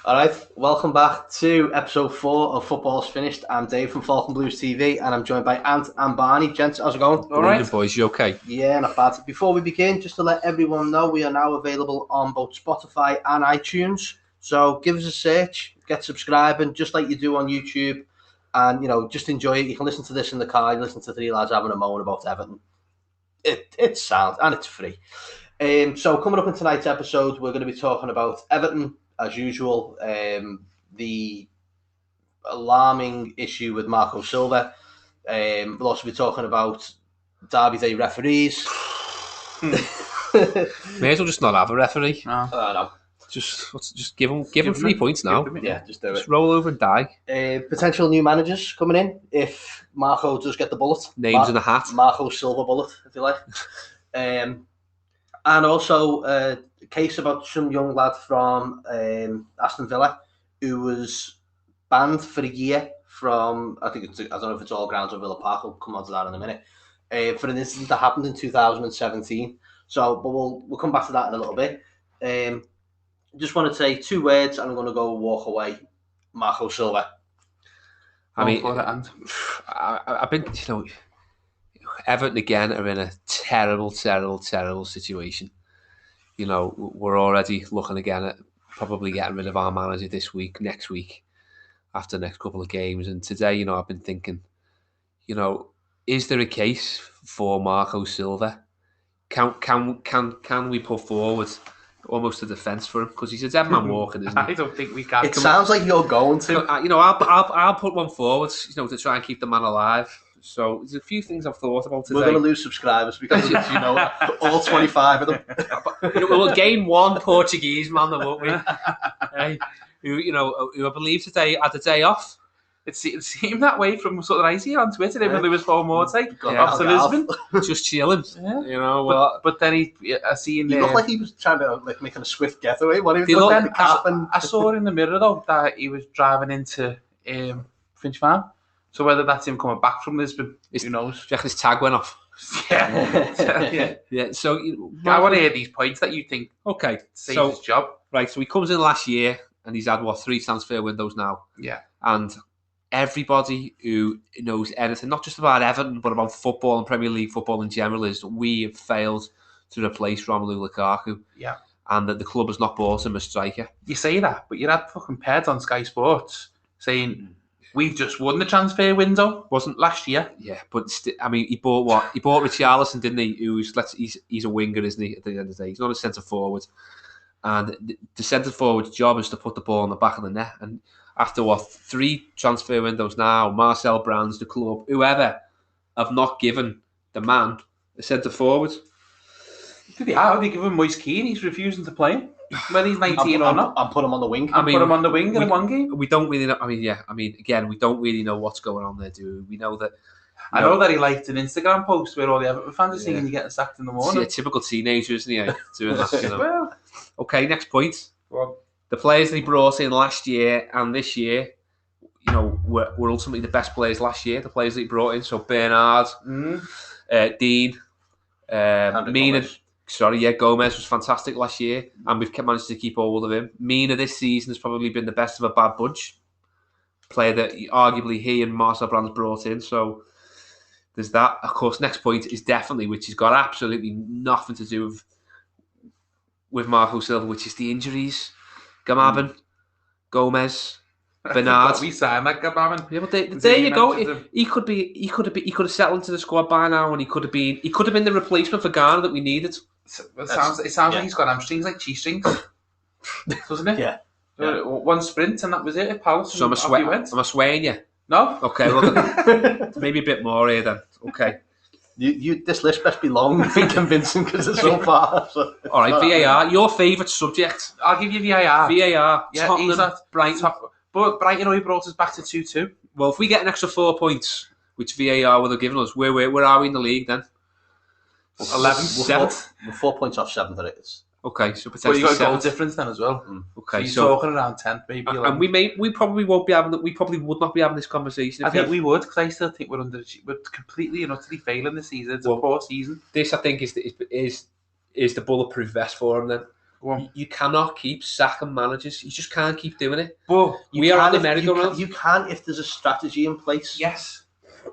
All right, welcome back to episode 4 of Football's Finished. I'm Dave from Falcon Blues TV, and I'm joined by Ant and Barney. Gents, how's it going? All right, boys, you okay? Yeah, not bad. Before we begin, just to let everyone know, we are now available on both Spotify and iTunes. So give us a search, get subscribing, just like you do on YouTube, and just enjoy it. You can listen to this in the car. You listen to three lads having a moan about Everton. It's sound and it's free. So coming up in tonight's episode, we're going to be talking about Everton. As usual, the alarming issue with Marco Silva. We'll also be talking about Derby Day referees. May as well just not have a referee. No. Just give him 3 points now. Yeah, just do it. Just roll over and die. Potential new managers coming in if Marco does get the bullet. Names in a hat. Marco Silva bullet, if you like. And also a case about some young lad from Aston Villa who was banned for a year from, I don't know if it's all grounds or Villa Park, we'll come on to that in a minute, for an incident that happened in 2017. But we'll come back to that in a little bit. Just want to say 2 words and I'm going to go walk away. Marco Silva. I've been, Everton again are in a terrible situation. We're already looking again at probably getting rid of our manager next week, after the next couple of games. And today, I've been thinking, is there a case for Marco Silva? Can we put forward almost a defence for him? Because he's a dead man walking, isn't he? I don't think we can. It sounds like you're going to. I'll put one forward, to try and keep the man alive. So there's a few things I've thought about today. We're going to lose subscribers because all 25 of them. We'll gain one Portuguese man, though, won't we? Hey, who I believe today had a day off. It seemed that way from sort of I see on Twitter, even though there was Paul Morte off to Lisbon, just chilling. Yeah. But then I see him. He looked like he was trying to making a swift getaway. I saw in the mirror though that he was driving into Finch Farm. So whether that's him coming back from Lisbon, who knows? Do you reckon his tag went off? Yeah. So I want to hear these points that you think. Okay, saves his job. Right. So he comes in last year, and he's had 3 transfer windows now. Yeah. And everybody who knows anything, not just about Everton, but about football and Premier League football in general, is we have failed to replace Romelu Lukaku. Yeah. And that the club has not bought him a striker. You say that, but you had fucking Ped on Sky Sports saying we've just won the transfer window. Wasn't last year. Yeah, but he bought what? He bought Richarlison, didn't he? He's a winger, isn't he? At the end of the day, he's not a centre forward. And the centre forward's job is to put the ball in the back of the net. And after 3 transfer windows now, Marcel Brands, the club, whoever, have not given the man a centre forward. They give him Moise Keane. He's refusing to play him. Whether he's 19 or not. And put him on the wing. Put him on the wing in one game. We don't really know. Again, we don't really know what's going on there, do we? We know that. I know that he liked an Instagram post where all the Everton fans are singing, "You're getting sacked in the morning." Yeah, typical teenager, isn't he? Doing that, Well, okay, next point. The players that he brought in last year and this year, were ultimately the best players last year. The players that he brought in, so Bernard, Dean, Mina. Gomez was fantastic last year, and we've managed to keep hold of him. Mina this season has probably been the best of a bad bunch. Player that arguably he and Marcel Brands brought in, so there's that. Of course, next point is definitely, which has got absolutely nothing to do with Marco Silva, which is the injuries. Gamavin, Gomez, Bernard. We signed that Gamavin. Yeah, but there you go. He could have settled into the squad by now, and he could have been the replacement for Ghana that we needed. It sounds like he's got hamstrings like cheese strings, doesn't it? Yeah. One sprint and that was it. Palace. So am I swaying you? No. Okay, look, maybe a bit more here then. Okay. This list best be long and convincing because it's so far. So. All right, VAR, your favourite subject. I'll give you VAR. VAR, yeah, Tottenham, Brighton. But Brighton only brought us back to 2-2. Well, if we get an extra 4 points, which VAR would have given us, where are we in the league then? 11th. We're 4 points off 7th, I think it's. Okay, so potentially. Well, you got a goal difference then as well. Okay, so you're talking around 10th, maybe. And we probably won't be having. We probably would not be having this conversation. I think we would, because I still think we're completely and utterly failing this season. It's a poor season. This, I think, is the bulletproof vest for him. Then You cannot keep sacking managers. You just can't keep doing it. But We are on the merry-go-round. You can if there's a strategy in place. Yes,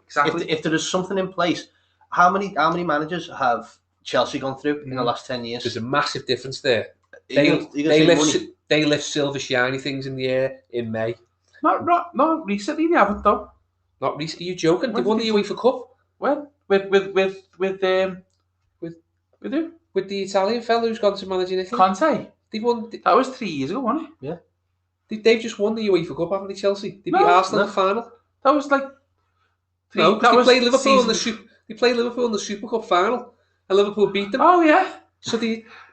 exactly. If there is something in place, how many managers have Chelsea gone through in the last 10 years? There's a massive difference there. They lift silver shiny things in the air in May. Not recently. They haven't though. Not recently. Are you joking? They won the UEFA Cup. When? With who? With the Italian fellow who's gone to managing Italy. Conte. They won. That was 3 years ago, wasn't it? Yeah. They've just won the UEFA Cup, haven't they, Chelsea? They beat Arsenal in the final. That was like... No, because they played Liverpool in the They played Liverpool in the Super Cup final, and Liverpool beat them. Oh yeah. So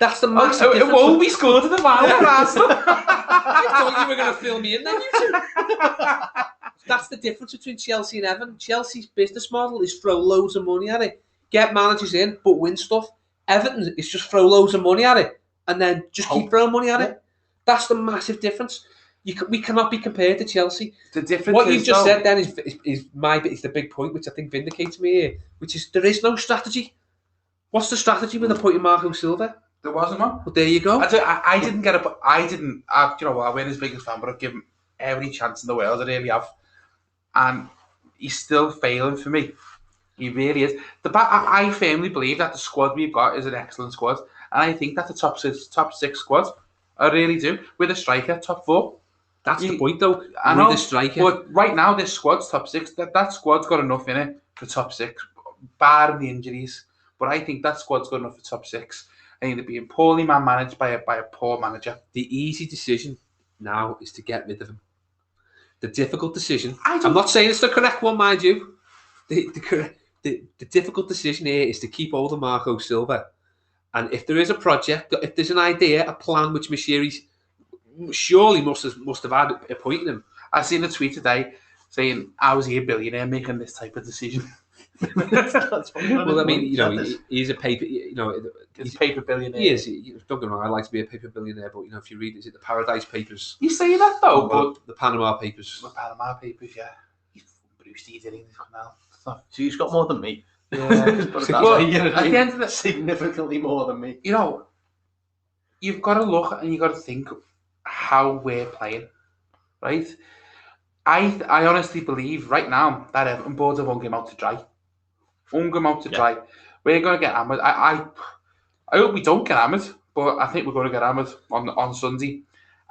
that's the massive difference. It won't be scored in the final for Arsenal. I thought you were going to fill me in then, you two. That's the difference between Chelsea and Everton. Chelsea's business model is throw loads of money at it, get managers in, but win stuff. Everton is just throw loads of money at it, and then just keep throwing money at it. That's the massive difference. We cannot be compared to Chelsea. The difference. What you've just said then is the big point, which I think vindicates me here, which is there is no strategy. What's the strategy with appointing Marco Silva? There wasn't one. Well, there you go. I didn't get it. I didn't. You know what? I weren't his biggest fan, but I've given him every chance in the world. I really have, and he's still failing for me. He really is. I firmly believe that the squad we've got is an excellent squad, and I think that the top six squad. I really do. With a striker, top 4. That's the point, though. I know, with a striker. But right now, this squad's top 6. That squad's got enough in it for top 6, barring the injuries. But I think that squad's good enough for top 6. And either being poorly managed by a poor manager. The easy decision now is to get rid of him. The difficult decision. I'm not saying it's the correct one, mind you. The difficult decision here is to keep hold of Marco Silva. And if there is a project, if there's an idea, a plan which Merseyside surely must have had appointing him. I seen a tweet today saying, "How is he a billionaire making this type of decision?" Well, I mean, he's a paper. He's a paper billionaire. He is. Don't get me wrong. I like to be a paper billionaire, but if you read, is it the Paradise Papers? You say that though, but the Panama Papers. The Panama Papers, yeah. He's Bruce Lee did now. So he's got more than me. Yeah. But at the end of the significantly more than me. You know, you've got to look and you've got to think how we're playing, right? I honestly believe right now that Everton board won't get him out to dry. Won't get him out to dry. We're going to get hammered. I hope we don't get hammered, but I think we're going to get hammered on Sunday.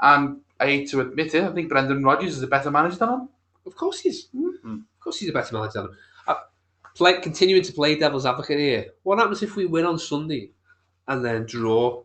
And I hate to admit it, I think Brendan Rodgers is a better manager than him. Of course he is. Of course he's a better manager than him. Continuing to play devil's advocate here. What happens if we win on Sunday and then draw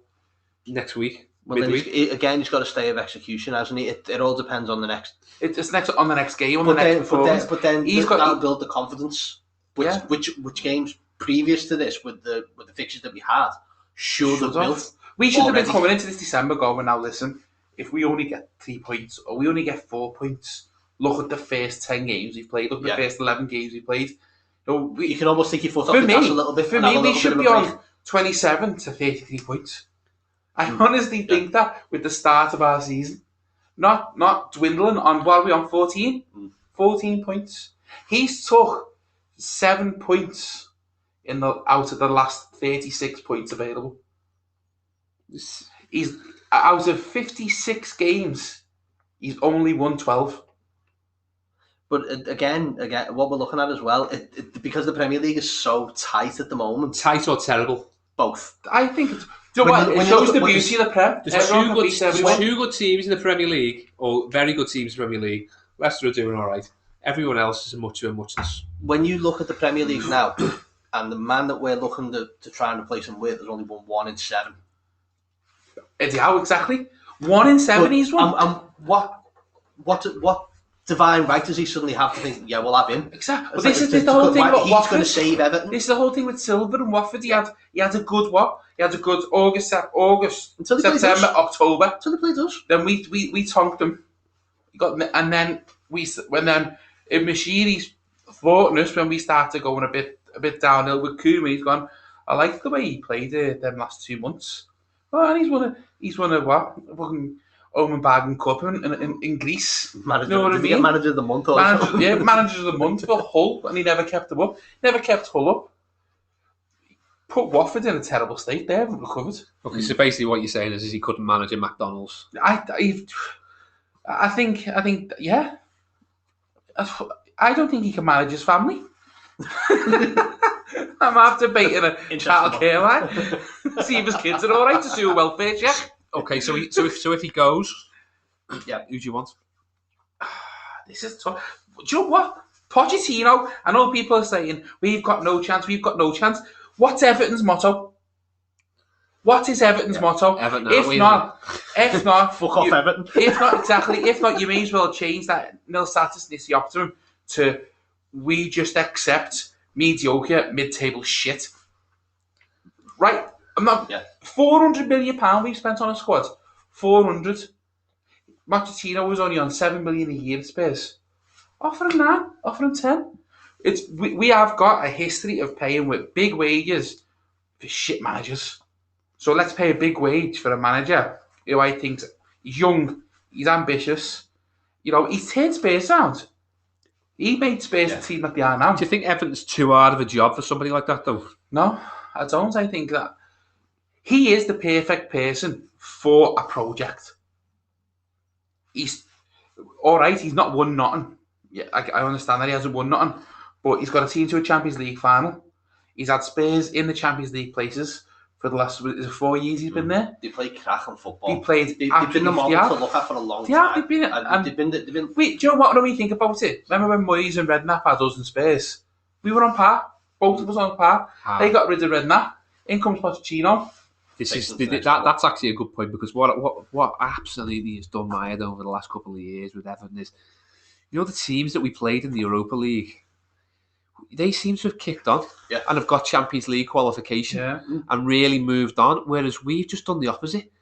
next week? Well, then he's got to stay of execution, hasn't he? It all depends on the next. It's next on the next game, but then that'll build the confidence. Which games previous to this, with the fixtures that we had, should have built. We should have been coming into this December going, now listen, if we only get 3 points or we only get 4 points, look at the first 10 games we've played. Look at the first 11 games we played. You can almost take your foot off the gas a little bit. For me, we should be on 27 to 33 points. I honestly think that with the start of our season, not dwindling on, what are we on, 14? 14 points. He's took 7 points out of the last 36 points available. He's out of 56 games, he's only won 12. But again, what we're looking at as well, because the Premier League is so tight at the moment. Tight or terrible? Both. I think it's... It shows the beauty of the Prem. There's two good teams in the Premier League, or very good teams in the Premier League. Leicester are doing all right. Everyone else is a much of a muchness. When you look at the Premier League now, and the man that we're looking to try and replace him with has only won 1 in 7. How exactly? 1 in 7 he's won? What divine right does he suddenly have to think, yeah, we'll have him? Exactly. But this is the whole thing about Watford. He's going to save Everton. This is the whole thing with Silva and Watford. He had a good what? He had a good August, September, October. Until he played us. Then we tonked him. And then in Merseyside fortness, when we started going a bit downhill with Kuma, he's gone, I like the way he played them last 2 months. Oh, and he's won a what? Fucking Omenbargen Cup in Greece. Manager of the month also. Manager of the month for Hull, and he never kept them up. Never kept Hull up. put Watford in a terrible state. They haven't recovered. Okay, so basically what you're saying is he couldn't manage a McDonald's. I think, yeah. I don't think he can manage his family. I'm after debating a childcare line. See if his kids are all right to do a welfare check. Okay, so if he goes, yeah, who do you want? This is tough. Do you know what? Pochettino, I know people are saying, we've got no chance. What's Everton's motto? What is Everton's motto? Everton, if not, fuck off Everton. If not, you may as well change that nil status nisioptimum to we just accept mediocre mid-table shit. Right? I'm not. Yeah. £400 million we've spent on a squad. 400. Pochettino was only on £7 million a year at Spurs. Offer him 9. Offer him 10. We have got a history of paying with big wages for shit managers. So let's pay a big wage for a manager who I think's young, he's ambitious. You know, he's turned Spurs around. He made Spurs the team that they are now. Do you think Everton's too hard of a job for somebody like that, though? No, I don't. I think that he is the perfect person for a project. He's all right. He's not won nothing. Yeah, I understand that he hasn't won nothing, but he's got a team to a Champions League final. He's had Spurs in the Champions League places for the last 4 years. He's been there. They play cracking football. They've been the model to look at for a long time. They've been. Wait, do you know what? What do we think about it? Remember when Moyes and Redknapp had us and Spurs? We were on par. Both of us on par. They got rid of Redknapp. In comes Pochettino. That's actually a good point, because what absolutely has done my head over the last couple of years with Everton is, you know, the teams that we played in the Europa League, they seem to have kicked on and have got Champions League qualification and really moved on, whereas we've just done the opposite.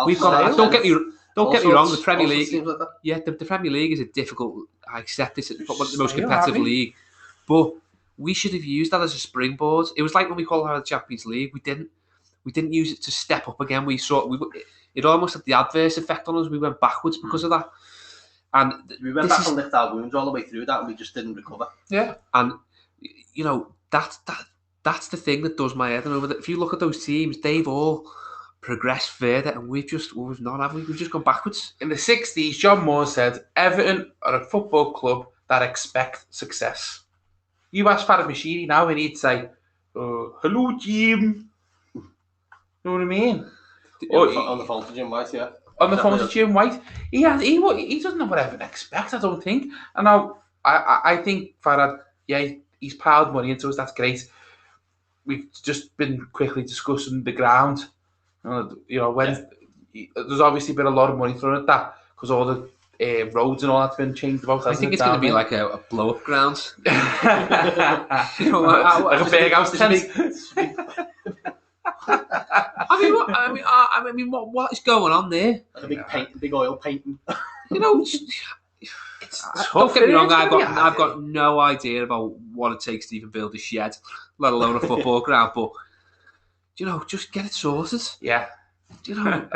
We've got. Don't get me wrong. The Premier League, the Premier League is a difficult. I accept this. It's one of the most competitive league, but we should have used that as a springboard. It was like when we qualified the Champions League. We didn't use it to step up again. It almost had the adverse effect on us. We went backwards because of that. And we went back and licked our wounds all the way through that, and we just didn't recover. Yeah. And you know, that's the thing that does my head in over. That if you look at those teams, they've all progressed further, and we've just gone backwards. In the 60s, John Moore said, Everton are a football club that expect success. You ask Farad Mashiri now, and he'd say, hello, team. You know what I mean? On the phone to Jim White, yeah. On the phone to Jim White. He doesn't know what Everton expect, I don't think. And now, I think Farad, he's piled money into us, that's great. We've just been quickly discussing the ground. You know, when there's obviously been a lot of money thrown at that, because all the roads and all that's been changed about. I think it's going to be like a blow-up ground. You know, like a big house tent. I mean, what is going on there? Like a big oil painting. You know, don't get me wrong. I've got no idea about what it takes to even build a shed, let alone a football ground. But you know, just get it sorted. Yeah. You know,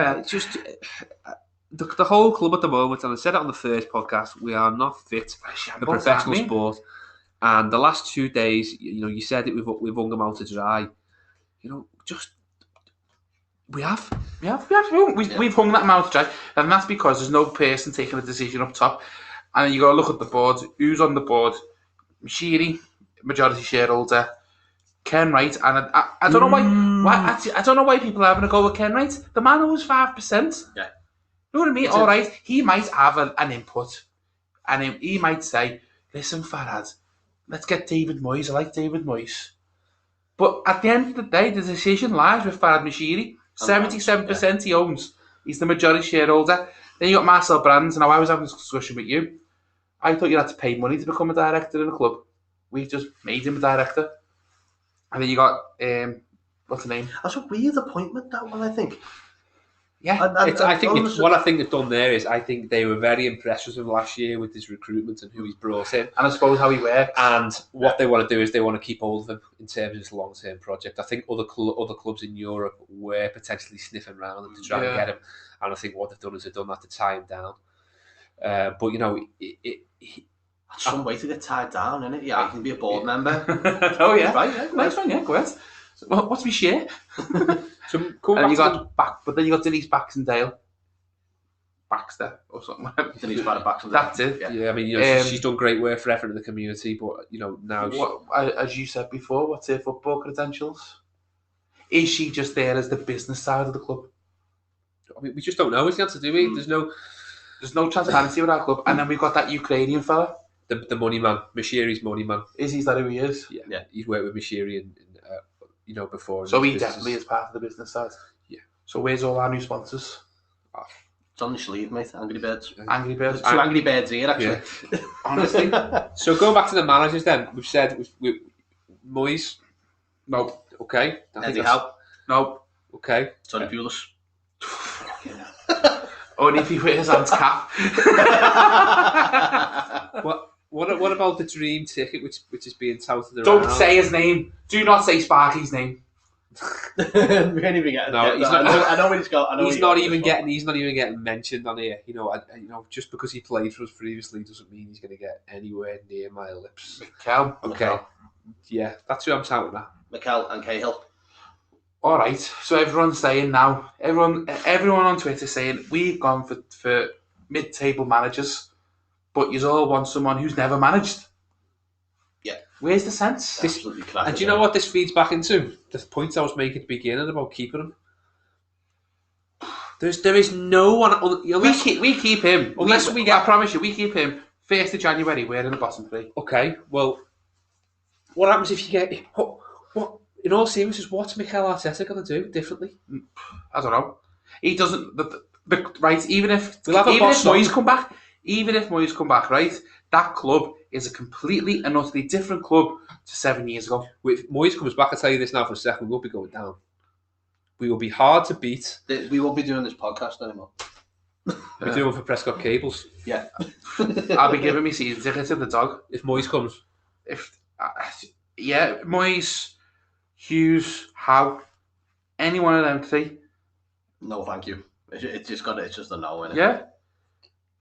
the whole club at the moment, and I said it on the first podcast, we are not fit for professional sport. And the last 2 days, you know, you said it, we've hung them out to dry. You know, just. We've hung that amount to dry, and that's because there's no person taking a decision up top. And then you got to look at the board. Who's on the board? Mashiri, majority shareholder. Ken Wright, and I don't know why. I don't know why people are having a go with Ken Wright. The man owns 5%. Yeah, you know what I mean. All right, he might have an input, and he might say, "Listen, Farad, let's get David Moyes. I like David Moyes." But at the end of the day, the decision lies with Farad Mashiri. 77% he owns. He's the majority shareholder. Then you got Marcel Brands. Now, I was having this discussion with you. I thought you had to pay money to become a director in a club. We've just made him a director. And then you got, what's the name? That's a weird appointment, that one, I think. Yeah. I think they've done there is, I think they were very impressed with him last year with his recruitment and who he's brought in. And I suppose how he works. And what they want to do is they want to keep hold of him in terms of his long-term project. I think other clubs in Europe were potentially sniffing around him to try and get him. And I think what they've done is they've done that to tie him down. But, you know, that's some way to get tied down, isn't it? Yeah, you can be a board member. Oh, yeah. Right, yeah. Nice one, yeah, go ahead. What's my share? So coming And back you got back, but then you got Denise Baxter or something. Denise Baxter. That's it. yeah, I mean, you know, she's done great work for Everton in the community, but you know now, as you said before, what's her football credentials? Is she just there as the business side of the club? I mean, we just don't know. It's the answer, do we? There's no transparency with our club, and then we've got that Ukrainian fella. The money man, Mashiri's money man. Is that who he is? Yeah. He's worked with Mashiri and you know, before. So he definitely is part of the business side. Yeah. So where's all our new sponsors? It's on the sleeve, mate. Angry Birds. Angry Birds. There's 2 Angry Birds here, actually. Yeah. Honestly. So going back to the managers, then we've said Moyes. No. Okay. Eddie Howe. No. Okay. Tony Pulis. Only if he wears his cap. What about the dream ticket, which is being touted around? Don't say his name. Do not say Sparky's name. We can't even get. No, he's not. I know where he's got. He's not even getting mentioned on here. You know, just because he played for us previously doesn't mean he's going to get anywhere near my lips. Mikel. Okay. Yeah, that's who I'm shouting at. Mikel and Cahill. All right. So everyone's saying now. Everyone on Twitter saying we've gone for mid-table managers, but you all want someone who's never managed. Yeah. Where's the sense? Absolutely crap. And do you know what this feeds back into? The point I was making at the beginning about keeping him. There is no one. Unless, we keep him. Unless we get. I promise you, we keep him 1st of January. We're in the bottom 3. Okay. Well, what happens if you get what? In all seriousness, what's Mikel Arteta going to do differently? I don't know. He doesn't. Right. Even if Moyes come back, right? That club is a completely and utterly different club to 7 years ago. If Moyes comes back, I'll tell you this now for a second, we'll be going down. We will be hard to beat. We won't be doing this podcast anymore. We're doing for Prescott Cables. Yeah. I'll be giving me season tickets to the dog. If Moyes comes. Moyes, Hughes, Howe, any one of them 3. No, thank you. It's just a no, innit? Yeah.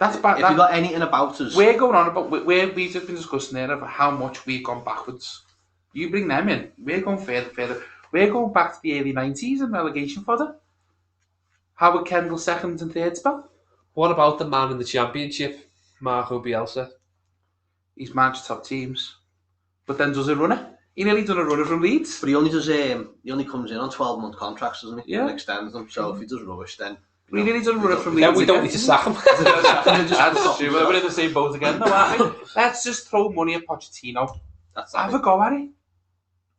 That's bad. If you got anything about us, we're going on about we've just been discussing there of how much we've gone backwards. You bring them in, we're going further. We're going back to the early 90s and relegation fodder. Howard Kendall 2nd and 3rd spell. What about the man in the Championship, Marco Bielsa? He's managed top teams, but then does a runner. He nearly done a runner from Leeds. But he only does. He only comes in on 12-month contracts, doesn't he? Yeah. And extends them. So if he does rubbish, then We nearly done a runner from Leeds. Then we don't need to sack him. That's true. We're in the same boat again, though, aren't we? Let's just throw money at Pochettino. Have a go at it.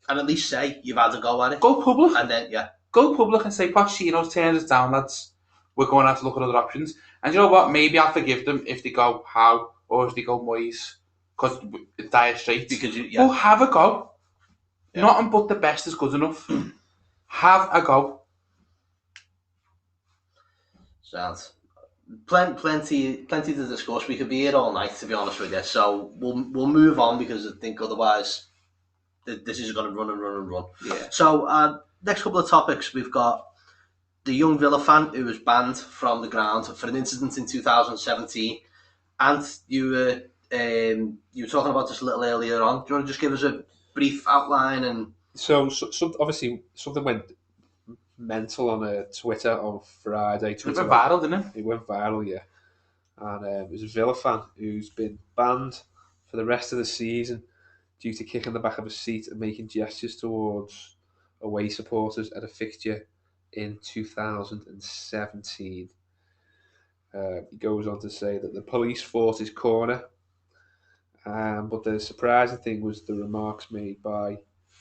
And at least say you've had a go at it. Go public. And then, yeah. Go public and say, Pochettino's turned us down, lads. We're going to have to look at other options. And you know what? Maybe I'll forgive them if they go Howe or if they go Moyes. Because dire straits. Because Well, have a go. Yeah. Nothing but the best is good enough. Have a go. Sounds plenty to discuss. We could be here all night, to be honest with you. So we'll move on because I think otherwise this is going to run. Yeah. So next couple of topics, we've got the young Villa fan who was banned from the ground for an incident in 2017, and you were talking about this a little earlier on. Do you want to just give us a brief outline? And so obviously something went mental on Twitter on Friday. It went viral, didn't it? It went viral, yeah. And it was a Villa fan who's been banned for the rest of the season due to kicking the back of a seat and making gestures towards away supporters at a fixture in 2017. He goes on to say that the police fought his corner, but the surprising thing was the remarks made by,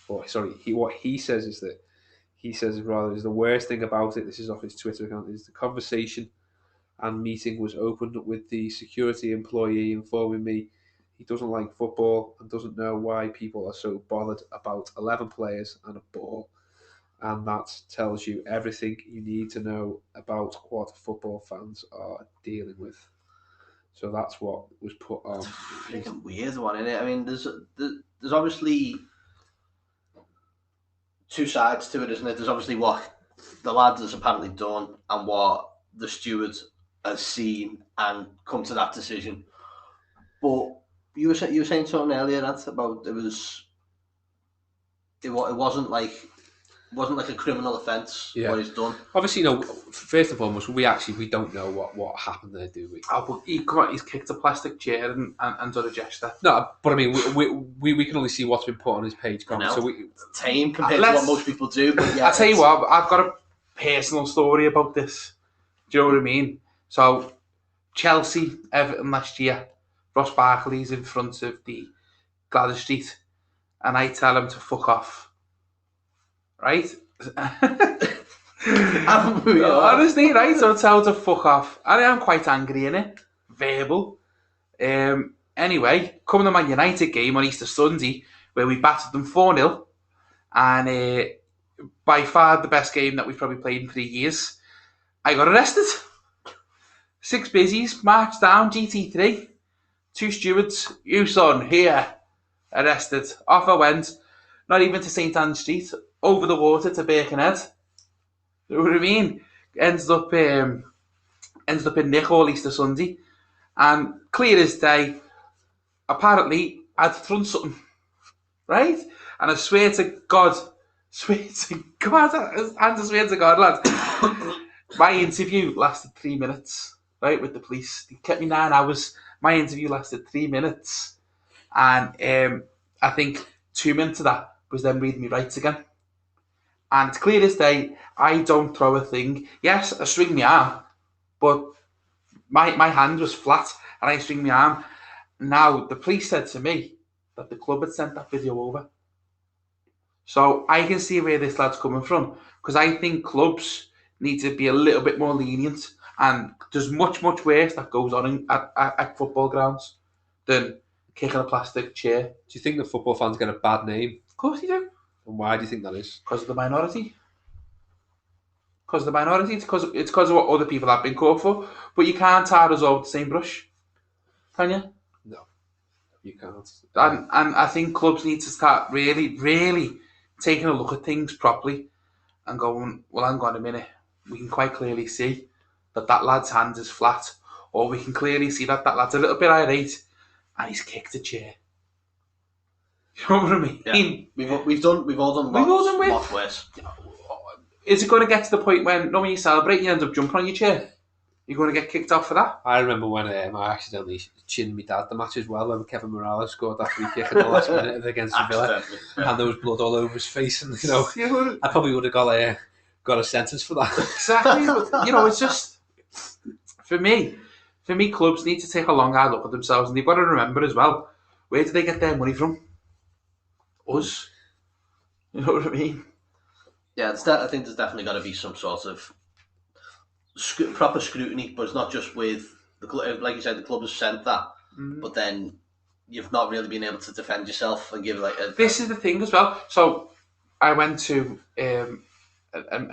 what he says is that the worst thing about it, this is off his Twitter account, is the conversation and meeting was opened with the security employee informing me he doesn't like football and doesn't know why people are so bothered about 11 players and a ball. And that tells you everything you need to know about what football fans are dealing with. So that's what was put on. It's a freaking weird one, isn't it? I mean, there's obviously two sides to it, isn't it? There's obviously what the lads has apparently done and what the steward has seen and come to that decision. But you were saying something earlier, Ant, about it wasn't like wasn't like a criminal offence what he's done. Obviously, first and foremost, we don't know what happened there, do we? Oh, but he's kicked a plastic chair and done a gesture. No, but I mean, we can only see what's been put on his page comment. So it's tame compared to what most people do. But yeah, I'll tell you what, I've got a personal story about this. Do you know what I mean? So, Chelsea, Everton last year, Ross Barkley's in front of the Gladys Street, and I tell him to fuck off. Right? Honestly, right? So I tell him to fuck off. And I am quite angry in it. Verbal. Anyway, coming to Man United game on Easter Sunday, where we battered them 4-0, and by far the best game that we've probably played in 3 years, I got arrested. 6 busies, marched down, GT3, 2 stewards, you son, here, arrested. Off I went, not even to St Anne's Street, over the water to Birkenhead. You know what I mean? Ends up in Nick all Easter Sunday, and clear as day, apparently I'd thrown something, right? And I swear to God, and I swear to God, lads, my interview lasted 3 minutes, right, with the police. They kept me 9 hours. My interview lasted 3 minutes, and I think 2 minutes of that was them reading me rights again. And it's clear as day, I don't throw a thing. Yes, I swing my arm, but my hand was flat, and I swing my arm. Now, the police said to me that the club had sent that video over. So I can see where this lad's coming from, because I think clubs need to be a little bit more lenient, and there's much, much worse that goes on at football grounds than kicking a plastic chair. Do you think the football fans get a bad name? Of course they do. And why do you think that is? Because of the minority. It's because of what other people have been caught for. But you can't tar us all with the same brush, can you? No, you can't. And I think clubs need to start really, really taking a look at things properly and going, well, hang on a minute. We can quite clearly see that lad's hand is flat, or we can clearly see that lad's a little bit irate and he's kicked a chair. You know what I mean? Yeah. We've all done lots worse. Is it going to get to the point when you celebrate, you end up jumping on your chair? You're going to get kicked off for that? I remember when I accidentally chinned my dad the match as well, when Kevin Morales scored that free kick at the last minute against Sevilla, and there was blood all over his face, and I probably would have got a sentence for that. Exactly. But, it's just for me, clubs need to take a long hard look at themselves, and they've got to remember as well, where do they get their money from? Us. You know what I mean? Yeah, I think there's definitely got to be some sort of proper scrutiny, but it's not just with the club. Like you said, the club has sent that, but then you've not really been able to defend yourself and give This is the thing as well. So I went to a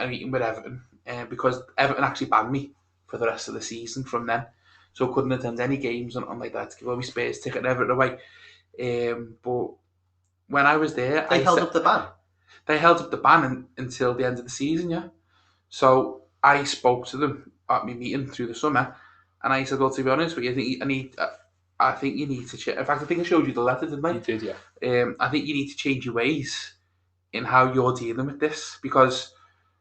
meeting with Everton because Everton actually banned me for the rest of the season from them, so I couldn't attend any games and like that to give all my Spurs ticket and Everton away. But when I was there, they held up the ban. They held up the ban until the end of the season, yeah. So I spoke to them at my meeting through the summer, and I said, "Well, to be honest with you, I think you need to change." In fact, I think I showed you the letter, didn't I? You did, yeah. I think you need to change your ways in how you're dealing with this, because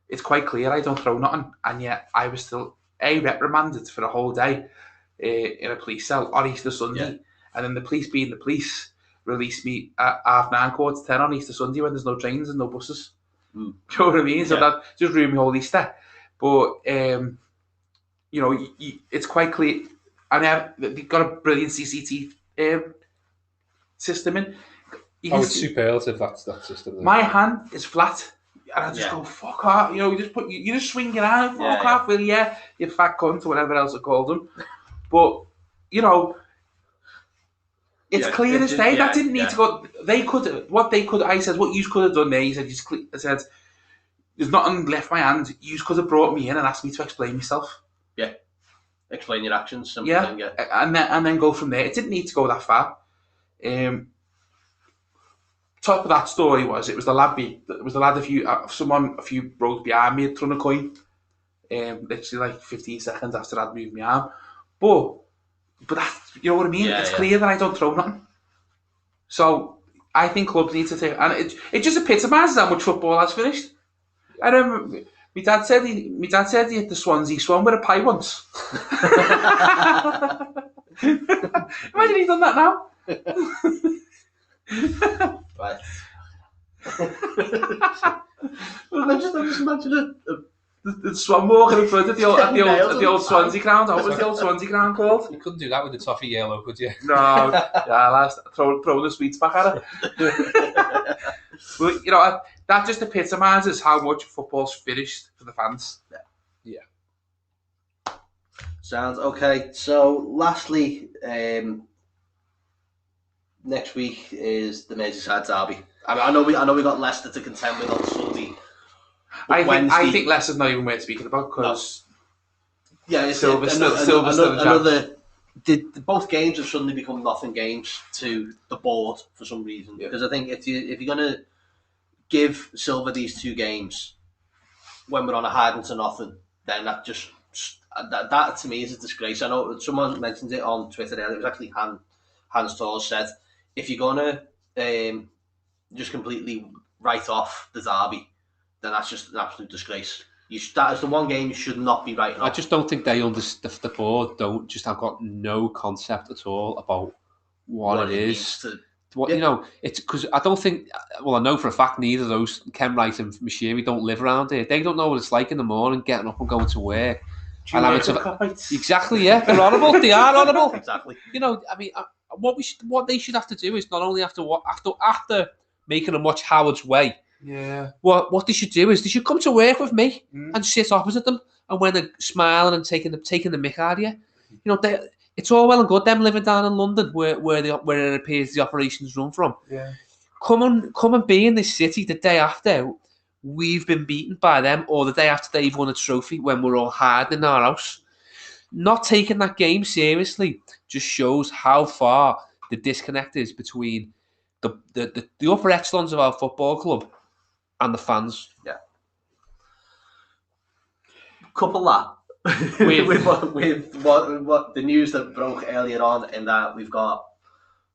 it's quite clear I don't throw nothing, and yet I was still reprimanded for a whole day in a police cell on Easter Sunday, and then the police, being the police, released me at 9:30, 10:15 on Easter Sunday when there's no trains and no buses. Do you know what I mean? So that just ruined my whole Easter. But it's quite clear, and they've got a brilliant CCTV system in. It's superlative, that system. My hand is flat, and I just go, fuck off. You just swing your hand, fuck off, will you? You fat cunt, or whatever else I called them. But it's clear as day. That didn't need to go. I said, what you could have done there, he said, I said, there's nothing left my hand. You could have brought me in and asked me to explain myself. Yeah. Explain your actions. Thing, and then go from there. It didn't need to go that far. Top of that story it was the lad a few rows behind me had thrown a coin. Literally like 15 seconds after I'd moved my arm. But that, you know what I mean? It's clear that I don't throw nothing. So I think clubs need to take, and it just epitomises how much football has finished. I remember my dad said he hit the Swansea Swan with a pie once. Imagine he's done that now. Right. I just imagine The Swan walking in front of the old Swansea ground. What was the old Swansea ground called? You couldn't do that with the toffee yellow, could you? No, yeah, last throw the sweets back at her. But you know, that just epitomises how much football's finished for the fans. Yeah. Sounds okay. So, lastly, next week is the Merseyside Derby. I mean, I know we got Leicester to contend with on Sunday. I think Leicester's not even worth speaking about because it's Silva's still the another. Both games have suddenly become nothing games to the board for some reason. Because I think if you're gonna give Silva these 2 games when we're on a hiding to nothing, then that to me is a disgrace. I know someone mentioned it on Twitter earlier. It was actually Hans Tors said, if you're gonna just completely write off the derby, then that's just an absolute disgrace. That is the one game you should not be writing off. I just don't think they understand. The board don't just have got no concept at all about what it is. You know, it's because I don't think. Well, I know for a fact neither of those Ken Wright and Mashiri don't live around here. They don't know what it's like in the morning, getting up and going to work. Exactly, yeah, they're horrible. They are horrible. Exactly. You know, I mean, what they should have to do is not only after making them watch Howard's Way. Yeah. What they should do is they should come to work with me and sit opposite them, and when they're smiling and taking the mick out of you, you know, it's all well and good them living down in London where it appears the operations run from. Yeah. Come and be in this city the day after we've been beaten by them, or the day after they've won a trophy when we're all hiding in our house. Not taking that game seriously just shows how far the disconnect is between the upper echelons of our football club and the fans. Yeah. Couple that with what the news that broke earlier on, in that we've got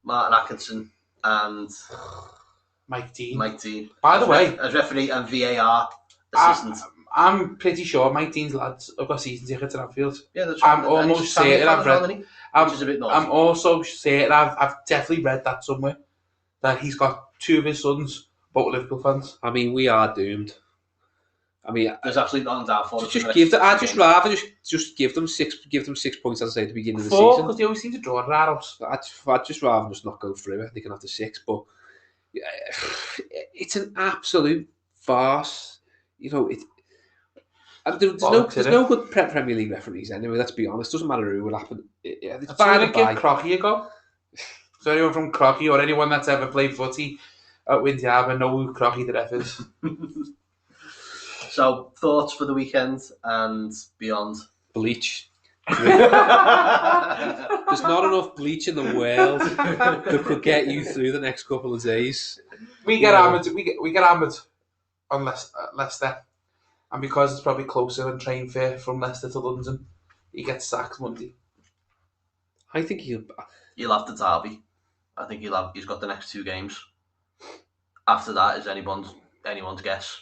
Martin Atkinson and Mike Dean. By the way, as referee and VAR assistant. I'm pretty sure Mike Dean's lads have got season tickets at Anfield. Yeah, that's right. I'm almost certain I've read. Which is a bit naughty. I'm also certain I've definitely read that somewhere, that he's got 2 of his sons both Liverpool fans. I mean, we are doomed. I mean, there's absolutely nothing down for it. I'd just rather just give them 6 points, as I say, at the beginning of the 4, season. because they always seem to draw at our house. I'd just rather just not go through it. They can have the 6, but it's an absolute farce. You know, there's no good Premier League referees anyway. Let's be honest. Doesn't matter who will happen. It's bad to give Crocky a go. So anyone from Crocky or anyone that's ever played footy at Windy Harbour know who Crocky the ref is. So, thoughts for the weekend and beyond? Bleach. There's not enough bleach in the world that could get you through the next couple of days. We get hammered. We get hammered on Leicester, and because it's probably closer than train fare from Leicester to London, he gets sacked Monday. I think he'll have the derby. I think he's got the next 2 games. After that is anyone's guess.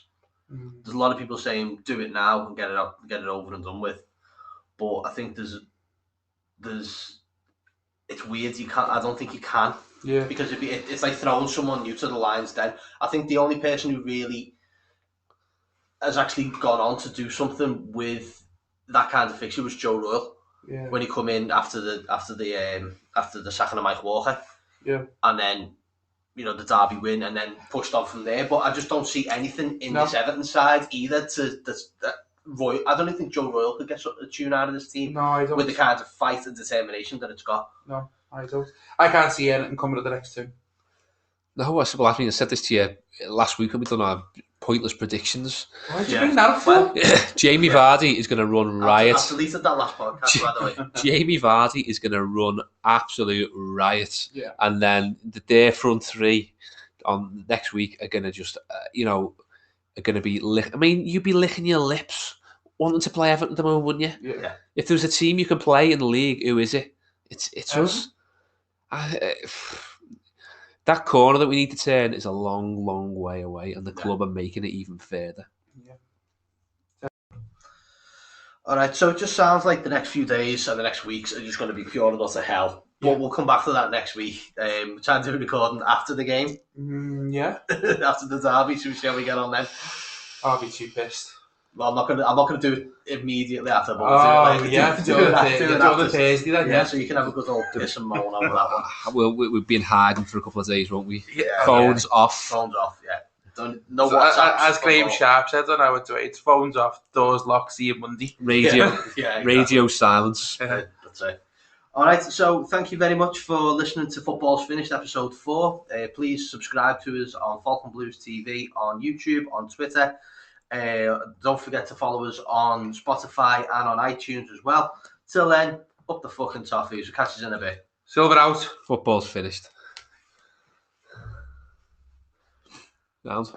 There's a lot of people saying do it now and get it over and done with, but I think there's it's weird. You can't. I don't think you can. Yeah. Because it's like throwing someone new to the Lions Den. I think the only person who really has actually gone on to do something with that kind of fixture was Joe Royle. Yeah. When he come in after the sacking of Mike Walker. Yeah. And then, you know, the derby win, and then pushed on from there. But I just don't see anything in this Everton side either Roy. I don't even think Joe Royle could get a tune out of this team. No, I don't. With the kind of fight and determination that it's got. No, I don't. I can't see anything coming at the next 2. No, I said this to you last week when we done our pointless predictions. Why did you bring that up for? Jamie Vardy is going to run riot. I deleted that last podcast, by the way. Jamie Vardy is going to run absolute riot. Yeah. And then their front 3 on next week are going to just, are going to be... you'd be licking your lips wanting to play Everton at the moment, wouldn't you? Yeah. If there was a team you can play in the league, who is it? It's us. That corner that we need to turn is a long, long way away, and the club are making it even further. Yeah. All right, so it just sounds like the next few days and the next weeks are just going to be pure and utter hell. But we'll come back to that next week. We're trying to do a recording after the game. Yeah. After the derby, so we see how we get on then. I'll be too pissed. Well, I'm not gonna do it immediately after. But Oh, do it yeah, do it on the Thursday then. Yeah, so you can have a good old piss and moan over that one. We'll be in hiding for a couple of days, won't we? Yeah, Phones off. Phones off. Yeah. Don't know So, what's as Graham Sharp said on our tweet, it's phones off, doors locked, see you Monday. Radio, exactly. radio silence. That's it. All right, so thank you very much for listening to Football's Finished, episode 4. Please subscribe to us on Falcon Blues TV, on YouTube, on Twitter. Don't forget to follow us on Spotify and on iTunes as well. Till then, up the fucking toffees. We'll catch you in a bit. Silva out. Football's finished. Sounds.